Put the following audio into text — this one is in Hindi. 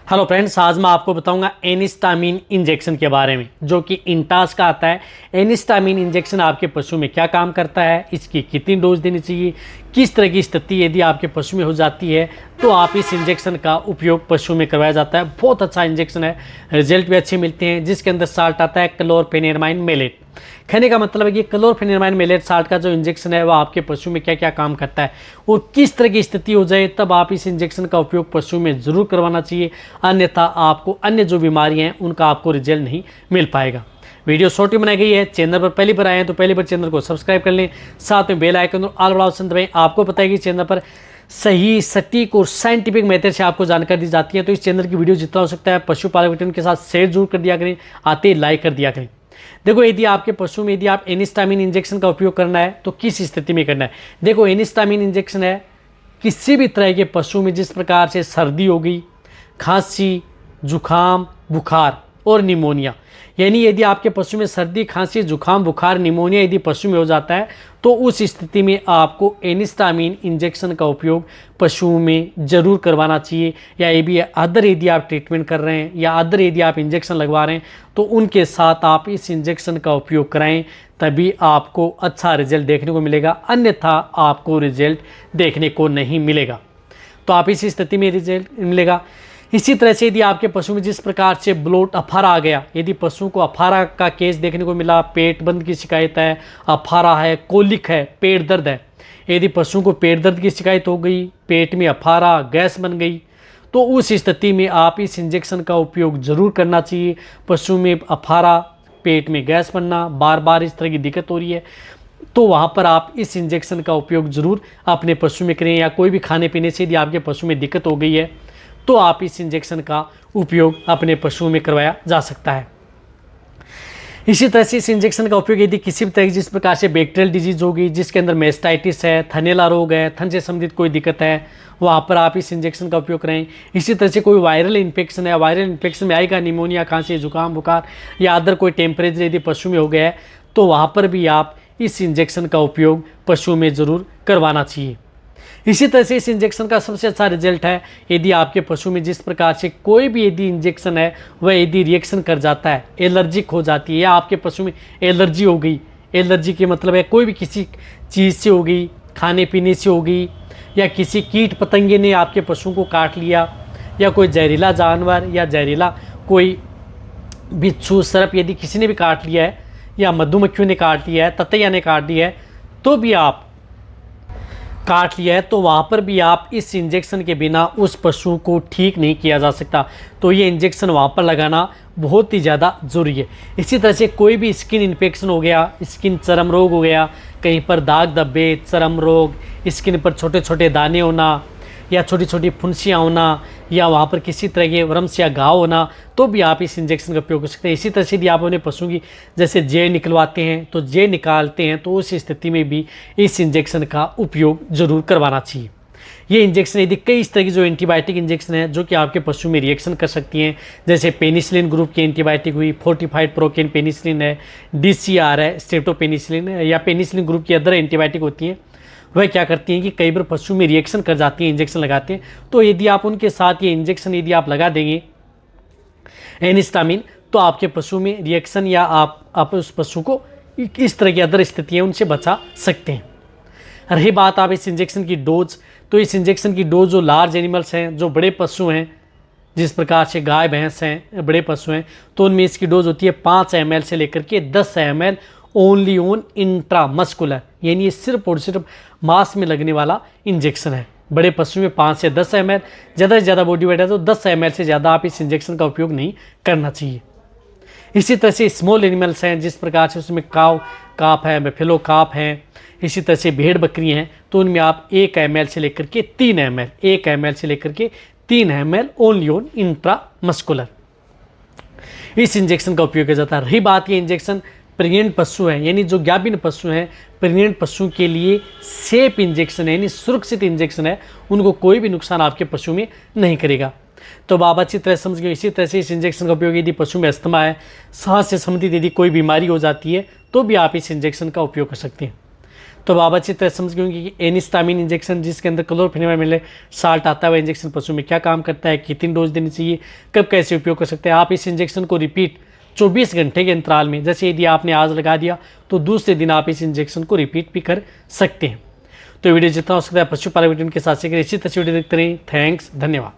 हेलो फ्रेंड्स, आज मैं आपको बताऊंगा एनिस्टामिन इंजेक्शन के बारे में, जो कि इंटास का आता है। एनिस्टामिन इंजेक्शन आपके पशु में क्या काम करता है, इसकी कितनी डोज देनी चाहिए, किस तरह की स्थिति यदि आपके पशु में हो जाती है तो आप इस इंजेक्शन का उपयोग पशु में करवाया जाता है। बहुत अच्छा इंजेक्शन है, रिजल्ट भी अच्छे मिलते हैं। जिसके अंदर साल्ट आता है क्लोरफेनेरमाइन मेलेट। कहने का मतलब है कि क्लोरफेनेरमाइन मेलेट साल्ट का जो इंजेक्शन है वह आपके पशु में क्या क्या काम करता है और किस तरह की स्थिति हो जाए तब आप इस इंजेक्शन का उपयोग पशु में जरूर करवाना चाहिए, अन्यथा आपको अन्य जो बीमारियां हैं उनका आपको रिजल्ट नहीं मिल पाएगा। वीडियो शॉर्ट में बनाई गई है। चैनल पर पहली बार आए हैं तो पहली बार चैनल को सब्सक्राइब कर लें, साथ में बेल आइकन और ऑल बड़ा ऑप्शन दबाएं। आपको पता है कि चैनल पर सही, सटीक और साइंटिफिक मेथड से आपको जानकारी दी जाती है, तो इस चैनल की वीडियो जितना हो सकता है पशुपालक के साथ शेयर जरूर कर दिया करें, आते ही लाइक कर दिया करें। देखो, यदि आपके पशु में यदि आप एनिस्टामिन इंजेक्शन का उपयोग करना है तो किस स्थिति में करना है। देखो, एनिस्टामिन इंजेक्शन है किसी भी तरह के पशु में जिस प्रकार से सर्दी हो गई, खांसी, जुखाम, बुखार और निमोनिया, यानी यदि आपके पशु में सर्दी, खांसी, जुखाम, बुखार, निमोनिया यदि पशु में हो जाता है तो उस स्थिति में आपको एनिस्टामिन इंजेक्शन का उपयोग पशुओं में जरूर करवाना चाहिए। या ये भी अदर यदि आप ट्रीटमेंट कर रहे हैं या अदर यदि आप इंजेक्शन लगवा रहे हैं तो उनके साथ आप इस इंजेक्शन का उपयोग कराएं, तभी आपको अच्छा रिजल्ट देखने को मिलेगा, अन्यथा आपको रिजल्ट देखने को नहीं मिलेगा। तो आप इस स्थिति में रिजल्ट मिलेगा। इसी तरह से यदि आपके पशु में जिस प्रकार से ब्लोट, अफारा आ गया, यदि पशु को अफारा का केस देखने को मिला, पेट बंद की शिकायत है, अफारा है, कोलिक है, पेट दर्द है, यदि पशु को पेट दर्द की शिकायत हो गई, पेट में अफारा, गैस बन गई, तो उस स्थिति में आप इस इंजेक्शन का उपयोग जरूर करना चाहिए। पशु में अफारा, पेट में गैस बनना, बार बार इस तरह की दिक्कत हो रही है तो वहाँ पर आप इस इंजेक्शन का उपयोग जरूर अपने पशु में करें। या कोई भी खाने पीने से यदि आपके पशु में दिक्कत हो गई है तो आप इस इंजेक्शन का उपयोग अपने पशुओं में करवाया जा सकता है। इसी तरह से इस इंजेक्शन का उपयोग यदि किसी भी तरह की जिस प्रकार से बैक्टीरियल डिजीज होगी, जिसके अंदर मेस्टाइटिस है, थनैला रोग है, थन से संबंधित कोई दिक्कत है, वहाँ पर आप इस इंजेक्शन का उपयोग करें। इसी तरह से कोई वायरल इन्फेक्शन है, वायरल इन्फेक्शन में आएगा निमोनिया, खांसी, जुकाम, बुखार या अदर कोई टेम्परेचर यदि पशु में हो गया है तो वहाँ पर भी आप इस इंजेक्शन का उपयोग पशु में ज़रूर करवाना चाहिए। इसी तरह से इस इंजेक्शन का सबसे अच्छा रिजल्ट है यदि आपके पशु में जिस प्रकार से कोई भी यदि इंजेक्शन है वह यदि रिएक्शन कर जाता है, एलर्जिक हो जाती है, या आपके पशु में एलर्जी हो गई। एलर्जी के मतलब है कोई भी किसी चीज़ से हो गई, खाने पीने से हो गई, या किसी कीट पतंगे ने आपके पशु को काट लिया, या कोई जहरीला जानवर या जहरीला कोई बिच्छू, सर्प यदि किसी ने भी काट लिया है, या मधुमक्खियों ने काट लिया है, ततैया ने काट लिया है, तो भी आप काट लिया है तो वहाँ पर भी आप इस इंजेक्शन के बिना उस पशु को ठीक नहीं किया जा सकता। तो ये इंजेक्शन वहाँ पर लगाना बहुत ही ज़्यादा ज़रूरी है। इसी तरह से कोई भी स्किन इन्फेक्शन हो गया, स्किन चर्म रोग हो गया, कहीं पर दाग धब्बे, चर्म रोग, स्किन पर छोटे छोटे दाने होना या छोटी छोटी फुंसियाँ होना, या वहाँ पर किसी तरह के व्रम्स या घाव होना, तो भी आप इस इंजेक्शन का उपयोग कर सकते हैं। इसी तरह से यदि आप अपने पशु की जैसे जेड़ निकलवाते हैं तो जेड़ निकालते हैं तो उस स्थिति में भी इस इंजेक्शन का उपयोग जरूर करवाना चाहिए। ये इंजेक्शन यदि कई इस तरह की जो एंटीबायोटिक इंजेक्शन है जो कि आपके पशु में रिएक्शन कर सकती हैं, जैसे पेनिसिलिन ग्रुप की एंटीबायोटिक हुई, फोर्टिफाइड प्रोकेन पेनिसिलिन है, DCR है, स्ट्रेप्टोपेनिसिलिन है, या पेनिसिलिन ग्रुप की अदर एंटीबायोटिक होती हैं, वह क्या करती हैं कि कई बार पशु में रिएक्शन कर जाती हैं, इंजेक्शन लगाते हैं। तो यदि आप उनके साथ ये इंजेक्शन यदि आप लगा देंगे एनिस्टामिन, तो आपके पशु में रिएक्शन या आप उस पशु को इस तरह की अदर स्थितियाँ उनसे बचा सकते हैं। रही बात आप इस इंजेक्शन की डोज, तो इस इंजेक्शन की डोज जो लार्ज एनिमल्स हैं, जो बड़े पशु हैं, जिस प्रकार से गाय भैंस हैं, बड़े पशु हैं, तो उनमें इसकी डोज होती है 5 ml से लेकर के 10 ml ओनली ऑन इंट्रामस्कुलर, यानी ये सिर्फ और सिर्फ मांस में लगने वाला इंजेक्शन है। बड़े पशु में 5 से 10 ml, ज़्यादा से ज़्यादा बॉडी वेट है तो 10 ml से ज़्यादा आप इस इंजेक्शन का उपयोग नहीं करना चाहिए। इसी तरह से स्मॉल एनिमल्स हैं, जिस प्रकार से उसमें काफ है, बेफेलो काफ हैं, इसी तरह से भेड़ बकरी हैं, तो उनमें आप 1 ml से लेकर के 3 ml, 1 ml से लेकर के 3 ml ओनली ऑन इंट्रामस्कुलर इस इंजेक्शन का उपयोग किया जाता है। रही बात ये इंजेक्शन प्रेग्नेंट पशु हैं, यानी जो गाभिन पशु हैं, प्रेग्नेंट पशु के लिए सेफ इंजेक्शन है, यानी सुरक्षित इंजेक्शन है, उनको कोई भी नुकसान आपके पशु में नहीं करेगा। तो आप अच्छी तरह समझ गए। इसी तरह से इस इंजेक्शन का उपयोग यदि पशु में अस्थमा है, सांस से संबंधित यदि कोई बीमारी हो जाती है तो भी आप इस इंजेक्शन का उपयोग कर सकते हैं। तो अब आप अच्छी तरह समझ गए होंगे कि एनिस्टामिन इंजेक्शन, जिसके अंदर क्लोरफेनिमाइड साल्ट आता है, वह इंजेक्शन पशु में क्या काम करता है, कितनी डोज देनी चाहिए, कब कैसे उपयोग कर सकते हैं। आप इस इंजेक्शन को रिपीट 24 घंटे के अंतराल में, जैसे यदि आपने आज लगा दिया तो दूसरे दिन आप इस इंजेक्शन को रिपीट भी कर सकते हैं। तो वीडियो जितना हो सकता है पशुपालन वीडियो के साथ इसी तरह वीडियो देखते रहिए। थैंक्स, धन्यवाद।